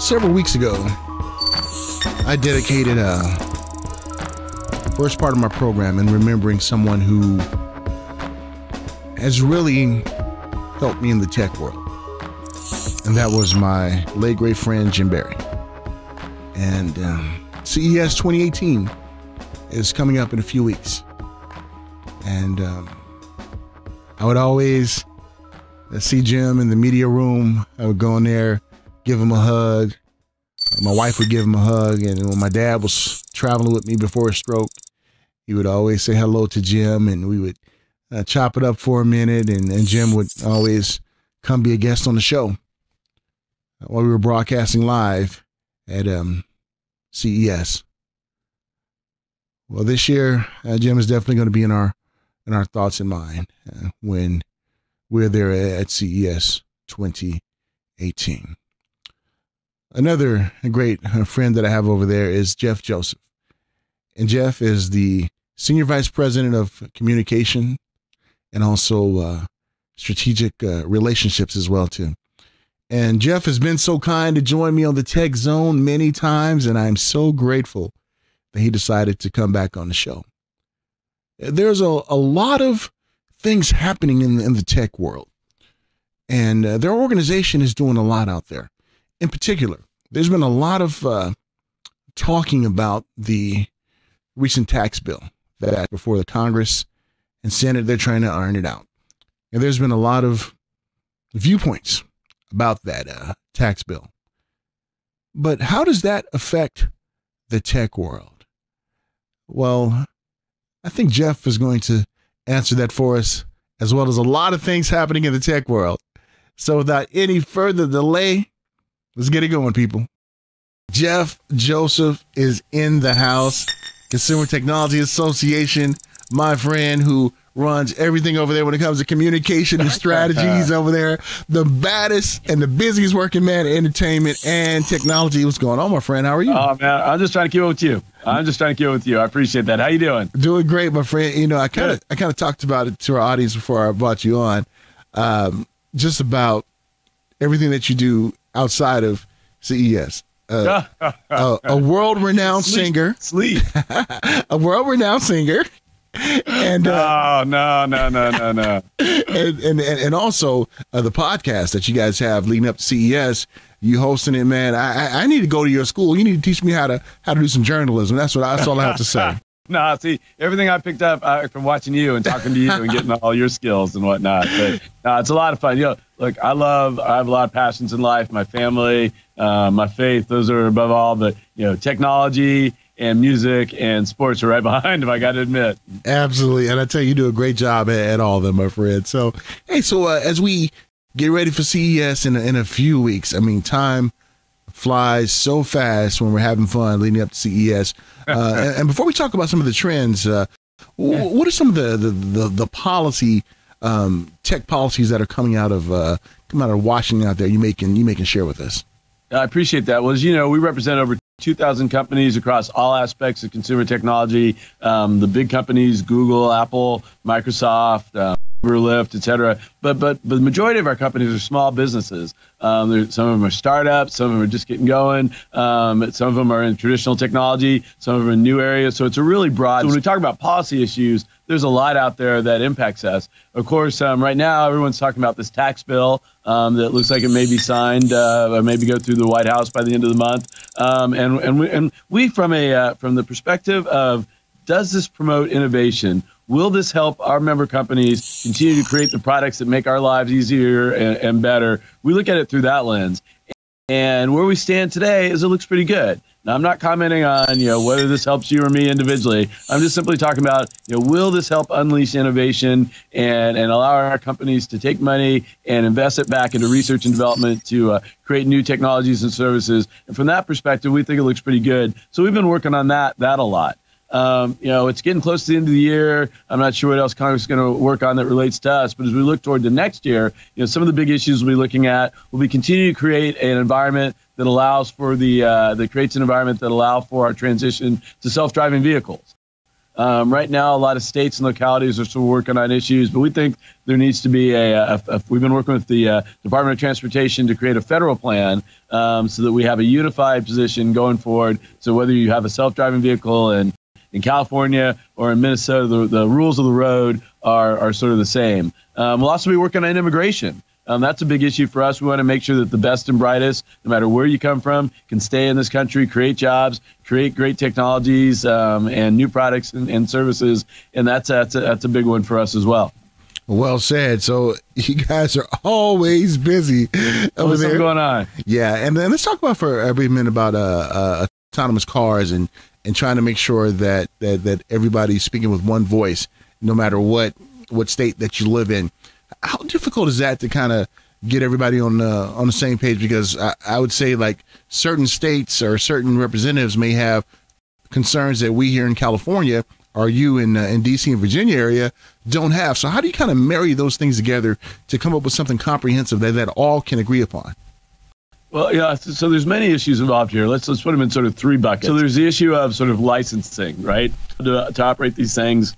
Several weeks ago, I dedicated first part of my program in remembering someone who has really helped me in the tech world. And that was my late great friend, Jim Barry. And CES 2018 is coming up in a few weeks. And I would always see Jim in the media room. I would go in there, give him a hug. My wife would give him a hug. And when my dad was traveling with me before his stroke, he would always say hello to Jim, and we would chop it up for a minute. And Jim would always come be a guest on the show while we were broadcasting live at CES. Well, this year, Jim is definitely going to be in our thoughts and mind when we're there at CES 2018. Another great friend that I have over there is Jeff Joseph. And Jeff is the Senior Vice President of Communication and also strategic relationships as well, too. And Jeff has been so kind to join me on the Tech Zone many times, and I'm so grateful that he decided to come back on the show. There's a lot of things happening in the tech world, and their organization is doing a lot out there. In particular, there's been a lot of talking about the recent tax bill that before the Congress and Senate, they're trying to iron it out. And there's been a lot of viewpoints about that tax bill. But how does that affect the tech world? Well, I think Jeff is going to answer that for us, as well as a lot of things happening in the tech world. So without any further delay, let's get it going, people. Jeff Joseph is in the house. Consumer Technology Association, my friend who runs everything over there when it comes to communication and strategies over there. The baddest and the busiest working man in entertainment and technology. What's going on, my friend? How are you? Oh, man, I'm just trying to keep up with you. I appreciate that. How you doing? Doing great, my friend. You know, I kind of talked about it to our audience before I brought you on, just about everything that you do outside of CES. A world-renowned singer. A world-renowned singer. And no. And also the podcast that you guys have leading up to CES. You hosting it, man. I need to go to your school. You need to teach me how to do some journalism. That's all I have to say. No, see, everything I picked up from watching you and talking to you and getting all your skills and whatnot. But no, it's a lot of fun. You know, look, I have a lot of passions in life. My family, my faith, those are above all. But you know, technology and music and sports are right behind them, I got to admit. Absolutely. And I tell you, you do a great job at all of them, my friend. So, hey, as we get ready for CES in a few weeks, I mean, time flies so fast when we're having fun leading up to CES. And before we talk about some of the trends, what are some of the policy, tech policies that are coming out of Washington out there you can share with us? I appreciate that. Well, as you know, we represent over 2,000 companies across all aspects of consumer technology. The big companies, Google, Apple, Microsoft, Uber, Lyft, et cetera. But the majority of our companies are small businesses. Some of them are startups. Some of them are just getting going. Some of them are in traditional technology. Some of them are in new areas. So it's a really broad. So when we talk about policy issues, there's a lot out there that impacts us. Of course, right now, everyone's talking about this tax bill that looks like it may be signed or maybe go through the White House by the end of the month. And we from the perspective of, does this promote innovation? Will this help our member companies continue to create the products that make our lives easier and better? We look at it through that lens. And where we stand today is it looks pretty good. Now, I'm not commenting on, whether this helps you or me individually. I'm just simply talking about, will this help unleash innovation and allow our companies to take money and invest it back into research and development to create new technologies and services? And from that perspective, we think it looks pretty good. So we've been working on that a lot. It's getting close to the end of the year. I'm not sure what else Congress is going to work on that relates to us. But as we look toward the next year, some of the big issues we'll be looking at will be continue to create an environment that allows for that creates an environment that allows for our transition to self-driving vehicles. Right now, a lot of states and localities are still working on issues, but we think there needs to be we've been working with the Department of Transportation to create a federal plan so that we have a unified position going forward. So whether you have a self-driving vehicle in California or in Minnesota, the rules of the road are sort of the same. We'll also be working on immigration. That's a big issue for us. We want to make sure that the best and brightest, no matter where you come from, can stay in this country, create jobs, create great technologies and new products and services. And that's a big one for us as well. Well said. So you guys are always busy over there. What's going on? Yeah, and then let's talk about for every minute about autonomous cars and trying to make sure that everybody's speaking with one voice, no matter what state that you live in. How difficult is that to kind of get everybody on the same page? Because I would say like certain states or certain representatives may have concerns that we here in California or you in D.C. and Virginia area don't have. So how do you kind of marry those things together to come up with something comprehensive that all can agree upon? Well, yeah, so there's many issues involved here. Let's put them in sort of three buckets. So there's the issue of sort of licensing, right, to operate these things.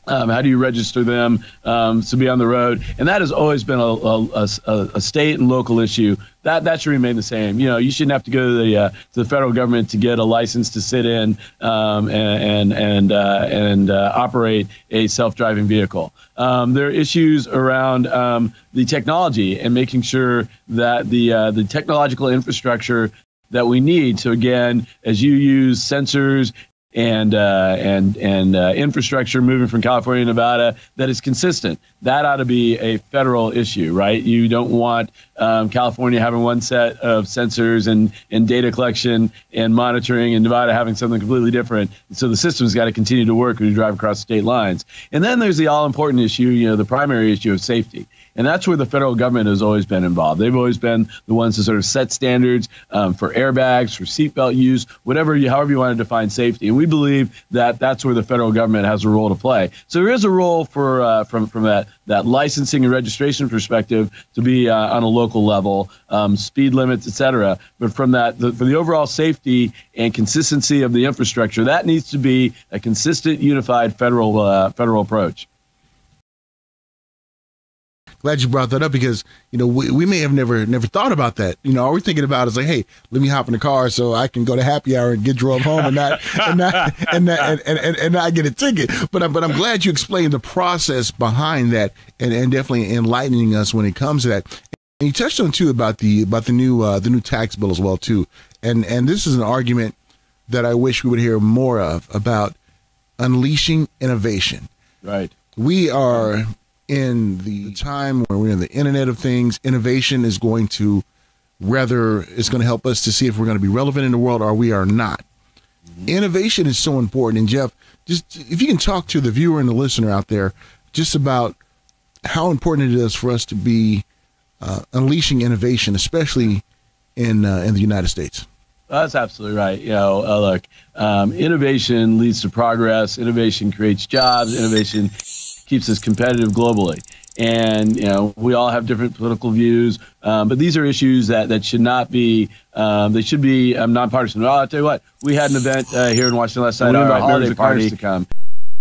How do you register them to be on the road? And that has always been a state and local issue. That should remain the same. You shouldn't have to go to the federal government to get a license to sit in and operate a self-driving vehicle. There are issues around the technology and making sure that the technological infrastructure that we need. So again, as you use sensors and infrastructure moving from California to Nevada, that is consistent. That ought to be a federal issue, right? You don't want California having one set of sensors and data collection and monitoring, and Nevada having something completely different. So the system's got to continue to work when you drive across state lines. And then there's the all-important issue, the primary issue of safety. And that's where the federal government has always been involved. They've always been the ones to sort of set standards for airbags, for seatbelt use, however you want to define safety. And we believe that that's where the federal government has a role to play. So there is a role for from that licensing and registration perspective to be on a local level, speed limits, et cetera. But from for the overall safety and consistency of the infrastructure, that needs to be a consistent, unified federal approach. Glad you brought that up because, we may have never thought about that. All we're thinking about is like, hey, let me hop in the car so I can go to happy hour and get drove home and not get a ticket. But I'm glad you explained the process behind that and definitely enlightening us when it comes to that. And you touched on too about the new tax bill as well too. And this is an argument that I wish we would hear more of about unleashing innovation. Right. We are in the time where we're in the Internet of Things. Innovation is going to help us to see if we're going to be relevant in the world or we are not. Mm-hmm. Innovation is so important. And Jeff, just if you can talk to the viewer and the listener out there just about how important it is for us to be unleashing innovation, especially in the United States. That's absolutely right. Look, innovation leads to progress. Innovation creates jobs. Innovation keeps us competitive globally. And, we all have different political views, but these are issues that should not be, they should be nonpartisan. Well, I'll tell you what, we had an event here in Washington last night, our holiday party to come.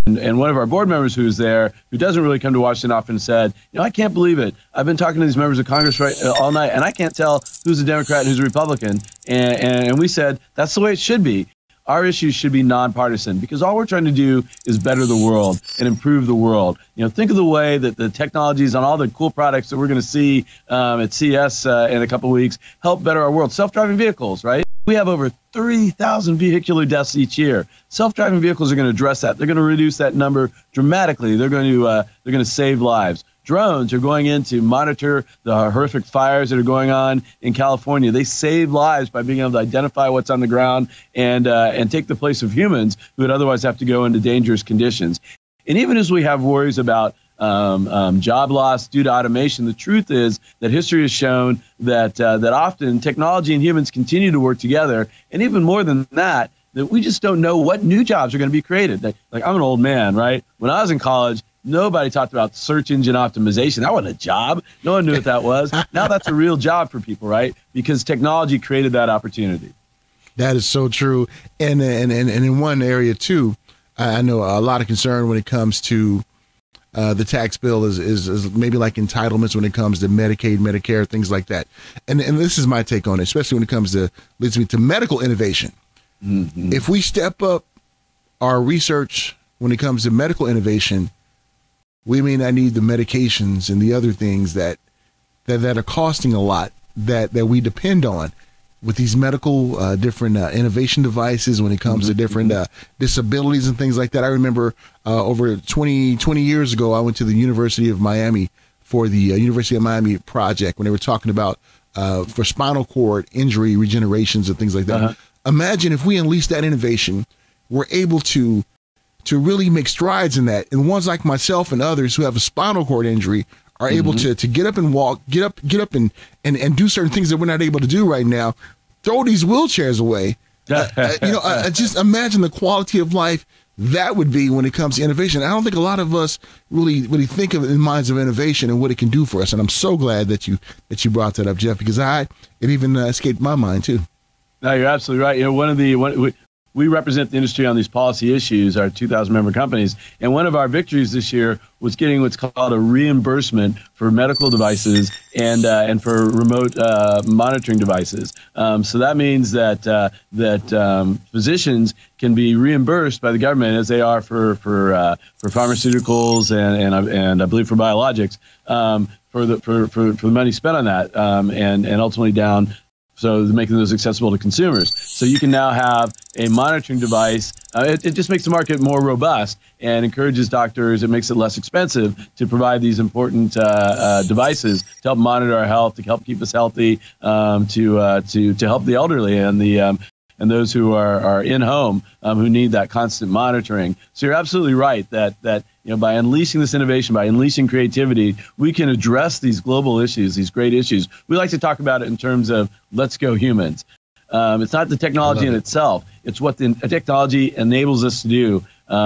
And one of our board members who was there, who doesn't really come to Washington often, said, I can't believe it. I've been talking to these members of Congress all night, and I can't tell who's a Democrat and who's a Republican. And we said, that's the way it should be. Our issues should be nonpartisan because all we're trying to do is better the world and improve the world. Think of the way that the technologies on all the cool products that we're going to see at CES in a couple of weeks help better our world. Self-driving vehicles, right? We have over 3,000 vehicular deaths each year. Self-driving vehicles are going to address that. They're going to reduce that number dramatically. They're going to save lives. Drones are going in to monitor the horrific fires that are going on in California. They save lives by being able to identify what's on the ground and take the place of humans who would otherwise have to go into dangerous conditions. And even as we have worries about job loss due to automation, the truth is that history has shown that often technology and humans continue to work together. And even more than that we just don't know what new jobs are going to be created. Like I'm an old man, right? When I was in college, nobody talked about search engine optimization. That wasn't a job. No one knew what that was. Now that's a real job for people, right? Because technology created that opportunity. That is so true. And in one area too, I know a lot of concern when it comes to the tax bill is maybe like entitlements when it comes to Medicaid, Medicare, things like that. And this is my take on it, especially when it comes to, leads me to medical innovation. Mm-hmm. If we step up our research when it comes to medical innovation, we may not need the medications and the other things that are costing a lot that we depend on with these medical different innovation devices when it comes to different disabilities and things like that. I remember over 20 years ago, I went to the University of Miami for the University of Miami project when they were talking about for spinal cord injury regenerations and things like that. Uh-huh. Imagine if we unleash that innovation, we're able to really make strides in that. And ones like myself and others who have a spinal cord injury are able to get up and walk, get up and do certain things that we're not able to do right now. Throw these wheelchairs away. Just imagine the quality of life that would be when it comes to innovation. I don't think a lot of us really think of it in minds of innovation and what it can do for us. And I'm so glad that you brought that up, Jeff, because it even escaped my mind too. No, you're absolutely right. We represent the industry on these policy issues, our 2,000 member companies. And one of our victories this year was getting what's called a reimbursement for medical devices and for remote monitoring devices. So that means that physicians can be reimbursed by the government as they are for pharmaceuticals and I believe for biologics for the money spent on that and ultimately down. So making those accessible to consumers. So you can now have a monitoring device. It just makes the market more robust and encourages doctors. It makes it less expensive to provide these important devices to help monitor our health, to help keep us healthy, to help the elderly and those who are in home who need that constant monitoring. So you're absolutely right that by unleashing this innovation, by unleashing creativity, we can address these global issues, these great issues. We like to talk about it in terms of let's go humans. It's not the technology in itself. It's what the technology enables us to do,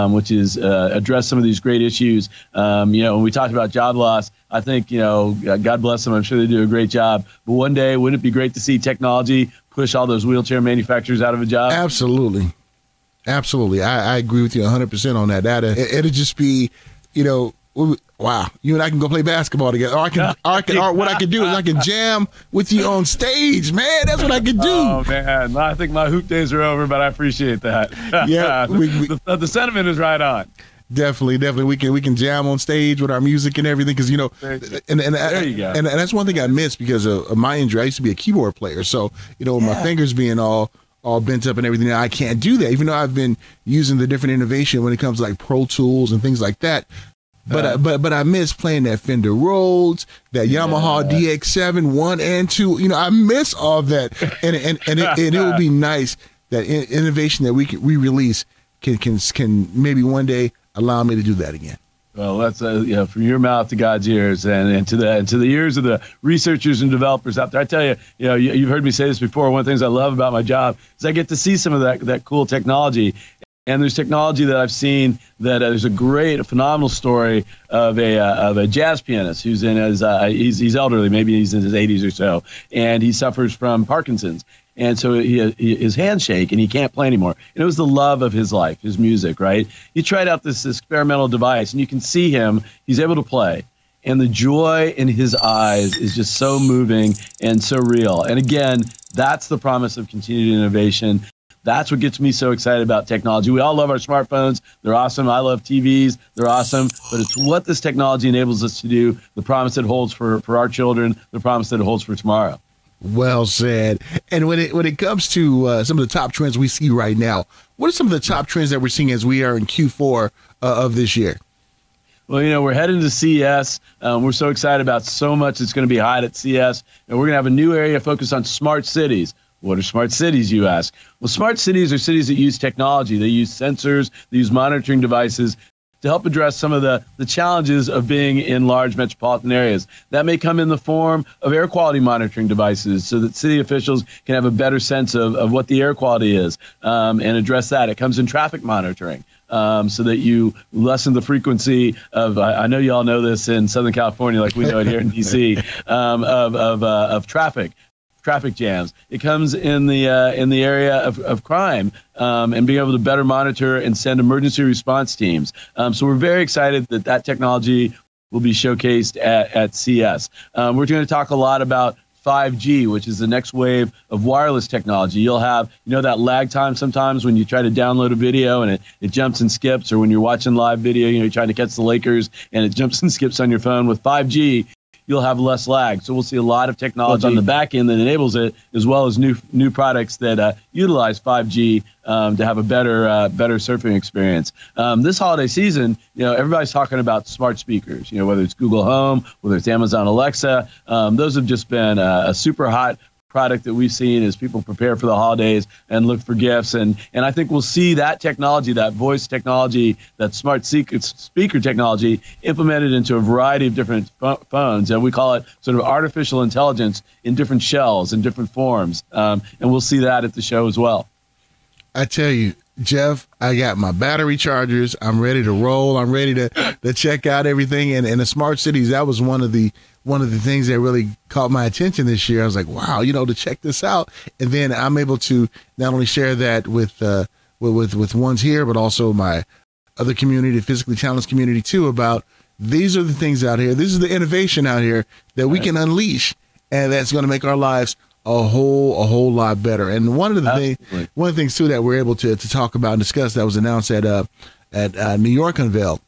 which is address some of these great issues. When we talked about job loss, I think, God bless them. I'm sure they do a great job. But one day, wouldn't it be great to see technology push all those wheelchair manufacturers out of a job? Absolutely. Absolutely. I agree with you 100% on that. It'll just be, wow, you and I can go play basketball together. Or what I can do is I can jam with you on stage, man. That's what I can do. Oh, man. I think my hoop days are over, but I appreciate that. Yeah. The sentiment is right on. Definitely. We can jam on stage with our music and everything because, there you go. And that's one thing I miss because of my injury. I used to be a keyboard player. So, my fingers being all bent up and everything, I can't do that, even though I've been using the different innovation when it comes to like Pro Tools and things like that. But I miss playing that Fender Rhodes, that Yamaha DX7 1 and 2. I miss all that, and it would be nice that innovation that we release can maybe one day allow me to do that again. Well, that's from your mouth to God's ears, and to the ears of the researchers and developers out there. I tell you, you've heard me say this before. One of the things I love about my job is I get to see some of that cool technology. And there's technology that I've seen that there's a phenomenal story of a jazz pianist who's in he's elderly, maybe he's in his 80s or so, and he suffers from Parkinson's. And so his hands shake and he can't play anymore. And it was the love of his life, his music, right? He tried out this experimental device and you can see he's able to play. And the joy in his eyes is just so moving and so real. And again, that's the promise of continued innovation. That's what gets me so excited about technology. We all love our smartphones. They're awesome. I love TVs. They're awesome. But it's what this technology enables us to do, the promise it holds for our children, the promise that it holds for tomorrow. Well said. And when it comes to some of the top trends we see right now, what are some of the top trends that we're seeing as we are in Q4 of this year? Well, we're heading to CES. We're so excited about so much that's going to be hot at CES. And we're going to have a new area focused on smart cities. What are smart cities, you ask? Well, smart cities are cities that use technology. They use sensors, they use monitoring devices to help address some of the challenges of being in large metropolitan areas. That may come in the form of air quality monitoring devices so that city officials can have a better sense of what the air quality is and address that. It comes in traffic monitoring so that you lessen the frequency of, I know you all know this in Southern California like we know it here in D.C., of traffic. traffic jams. It comes in the area of crime, and being able to better monitor and send emergency response teams. So we're very excited that technology will be showcased at CES. We're going to talk a lot about 5G, which is the next wave of wireless technology. You'll have, that lag time sometimes when you try to download a video and it jumps and skips, or when you're watching live video, you're trying to catch the Lakers and it jumps and skips on your phone. With 5G, you'll have less lag. So we'll see a lot of technology on the back end that enables it, as well as new products that utilize 5G to have a better surfing experience. This holiday season, everybody's talking about smart speakers, whether it's Google Home, whether it's Amazon Alexa. Those have just been a super hot product that we've seen as people prepare for the holidays and look for gifts. And I think we'll see that technology, that voice technology, that smart speaker technology implemented into a variety of different phones. And we call it sort of artificial intelligence in different shells, in different forms. And we'll see that at the show as well. I tell you, Jeff, I got my battery chargers. I'm ready to roll. I'm ready to check out everything. And the smart cities, that was one of the things that really caught my attention this year. I was like, wow, to check this out. And then I'm able to not only share that with ones here, but also my other community, the physically challenged community too, about these are the things out here. This is the innovation out here that we can unleash, and that's going to make our lives a whole lot better. And one of the things too that we're able to talk about and discuss that was announced at New York Unveil,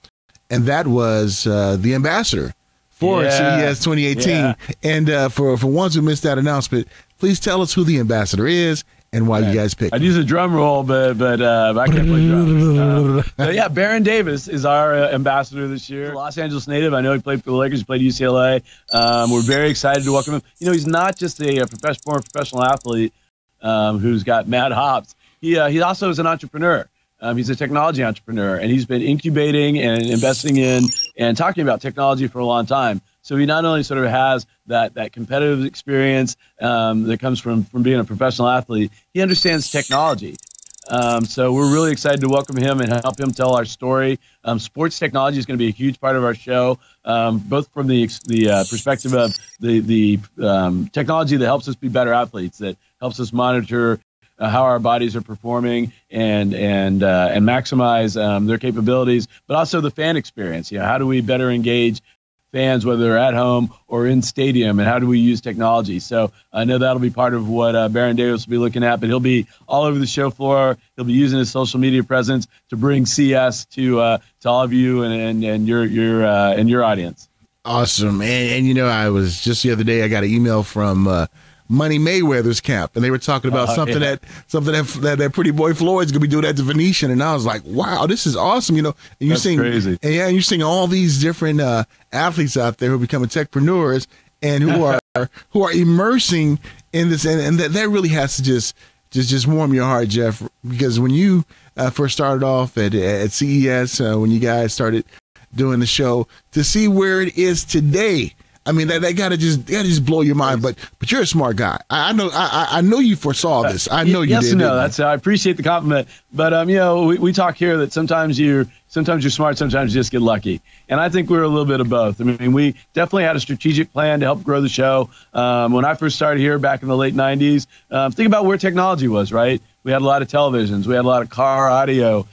and that was the ambassador for CES 2018. Yeah. And for ones who missed that announcement, please tell us who the ambassador is and why you guys picked. I'd use a drum roll, but I can't play drums. So Baron Davis is our ambassador this year. Los Angeles native. I know he played for the Lakers, he played at UCLA. We're very excited to welcome him. He's not just a former professional athlete who's got mad hops. He also is an entrepreneur. He's a technology entrepreneur, and he's been incubating and investing in and talking about technology for a long time. So he not only sort of has that competitive experience that comes from being a professional athlete, he understands technology. So we're really excited to welcome him and help him tell our story. Sports technology is going to be a huge part of our show, both from the perspective of the technology that helps us be better athletes, that helps us monitor how our bodies are performing and maximize their capabilities, but also the fan experience. How do we better engage fans, whether they're at home or in stadium, and how do we use technology? So I know that'll be part of what Baron Davis will be looking at, but he'll be all over the show floor. He'll be using his social media presence to bring CS to all of you and your audience. Awesome. And I was just the other day, I got an email from Money Mayweather's camp, and they were talking about something that Pretty Boy Floyd's gonna be doing at the Venetian, and I was like, wow, this is awesome, and you're seeing crazy. And you're seeing all these different athletes out there who are becoming techpreneurs and who are immersing in this, and that really has to just warm your heart, Jeff, because when you first started off at CES, when you guys started doing the show, to see where it is today. I mean, that gotta just blow your mind. But you're a smart guy. I know you foresaw this. I know you did. Yes, no, I appreciate the compliment. But we talk here that sometimes you're smart, sometimes you just get lucky. And I think we're a little bit of both. I mean, we definitely had a strategic plan to help grow the show. When I first started here back in the late '90s, think about where technology was. Right, we had a lot of televisions, we had a lot of car audio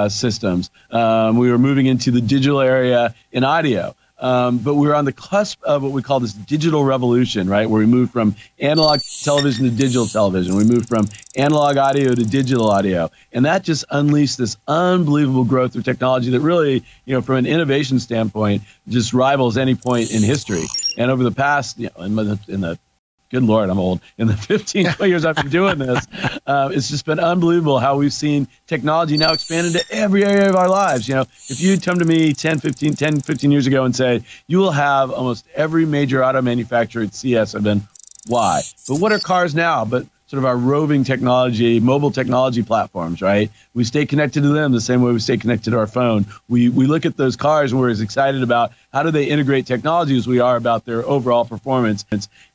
systems. We were moving into the digital area in audio. But we're on the cusp of what we call this digital revolution, right? Where we moved from analog television to digital television. We moved from analog audio to digital audio. And that just unleashed this unbelievable growth of technology that really, from an innovation standpoint, just rivals any point in history. And over the past, in the good Lord, I'm old. In the 15, 20 years I've been doing this, it's just been unbelievable how we've seen technology now expand into every area of our lives. If you'd come to me 10, 15 years ago and say, you will have almost every major auto manufacturer at CES, I've been, why? But what are cars now? But sort of our roving technology, mobile technology platforms, right? We stay connected to them the same way we stay connected to our phone. We look at those cars and we're as excited about how do they integrate technology as we are about their overall performance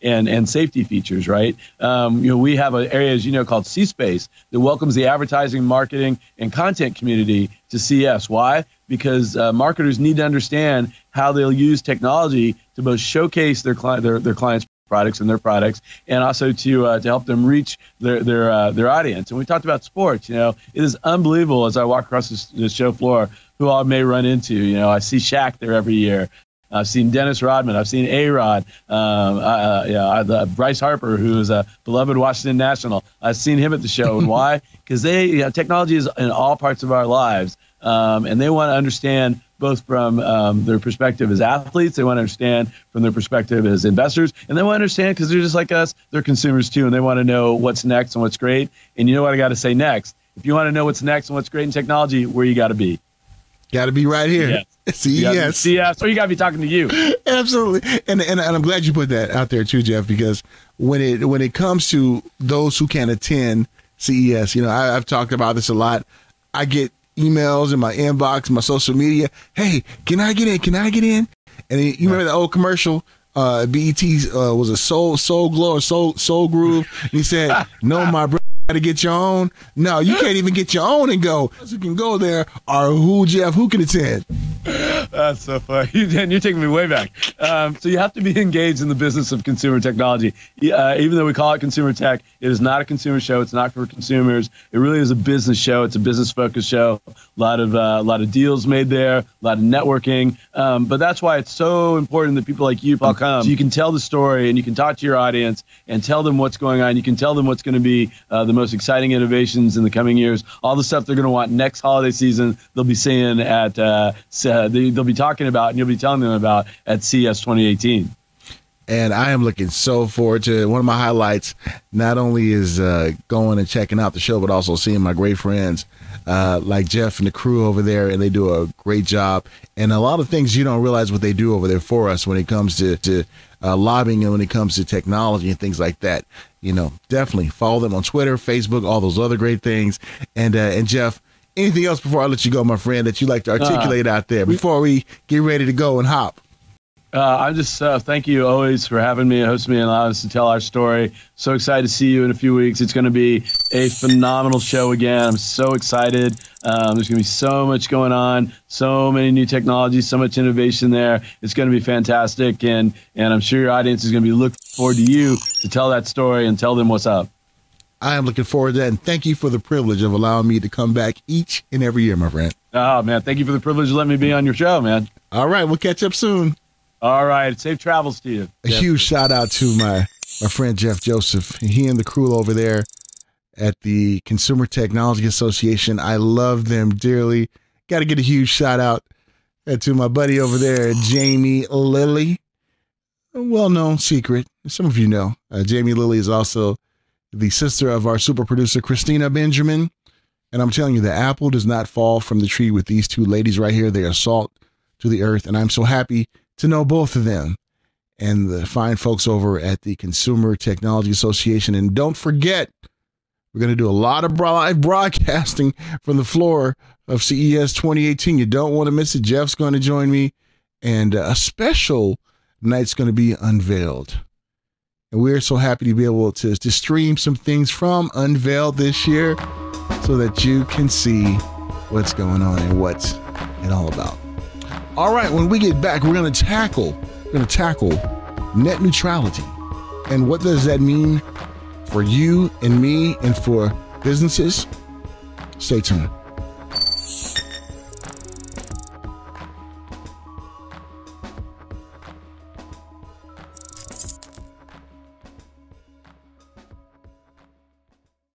and safety features, right? We have an area, as you know, called C-Space that welcomes the advertising, marketing, and content community to CES. Why? Because marketers need to understand how they'll use technology to both showcase their clients' products and their products, and also to help them reach their audience. And we talked about sports. You know, it is unbelievable as I walk across the show floor who I may run into. You know, I see Shaq there every year. I've seen Dennis Rodman. I've seen A-Rod. Bryce Harper, who is a beloved Washington National. I've seen him at the show. And why? Because technology is in all parts of our lives, and they want to understand both from their perspective as athletes, they want to understand from their perspective as investors, and they want to understand because they're just like us, they're consumers too, and they want to know what's next and what's great. And you know what I got to say next? If you want to know what's next and what's great in technology, where you got to be? Got to be right here. Yes. CES. CES, or you got to be talking to you. Absolutely. And I'm glad you put that out there too, Jeff, because when it comes to those who can attend CES, you know, I've talked about this a lot. I get emails in my inbox, my social media. Hey, can I get in? Can I get in? And you remember the old commercial? BET was a Soul Glow or Soul Groove. And he said, "No, my brother, got to get your own." No, you can't even get your own and go. Those who can go there are who, Jeff? Who can attend? That's so funny. You're taking me way back. So you have to be engaged in the business of consumer technology. Even though we call it consumer tech, it is not a consumer show. It's not for consumers. It really is a business show. It's a business-focused show. A lot of deals made there, a lot of networking. But that's why it's so important that people like you all come. So you can tell the story and you can talk to your audience and tell them what's going on. You can tell them what's going to be the most exciting innovations in the coming years. All the stuff they're going to want next holiday season, they'll be seeing at they'll be talking about and you'll be telling them about at CES 2018. And I am looking so forward to it. One of my highlights not only is going and checking out the show, but also seeing my great friends like Jeff and the crew over there, and they do a great job. And a lot of things you don't realize what they do over there for us when it comes to lobbying and when it comes to technology and things like that. You know, definitely follow them on Twitter, Facebook, all those other great things. And Jeff, anything else before I let you go, my friend, that you'd like to articulate out there before we get ready to go and hop? I just thank you always for having me, hosting me, and allowing us to tell our story. So excited to see you in a few weeks. It's going to be a phenomenal show again. I'm so excited. There's going to be so much going on, so many new technologies, so much innovation there. It's going to be fantastic, and I'm sure your audience is going to be looking forward to you to tell that story and tell them what's up. I am looking forward to that, and thank you for the privilege of allowing me to come back each and every year, my friend. Oh, man, thank you for the privilege of letting me be on your show, man. All right, we'll catch up soon. All right. Safe travels to you. A huge shout out to my friend Jeff Joseph. He and the crew over there at the Consumer Technology Association. I love them dearly. Got to get a huge shout out to my buddy over there, Jamie Lilly. A well-known secret. Some of you know. Jamie Lilly is also the sister of our super producer, Christina Benjamin. And I'm telling you, the apple does not fall from the tree with these two ladies right here. They are salt to the earth. And I'm so happy to know both of them and the fine folks over at the Consumer Technology Association. And don't forget, we're going to do a lot of live broadcasting from the floor of CES 2018. You don't want to miss it. Jeff's going to join me, and a special night's going to be unveiled. And we're so happy to be able to stream some things from Unveiled this year so that you can see what's going on and what's it all about. All right, when we get back, we're going to tackle net neutrality. And what does that mean for you and me and for businesses? Stay tuned.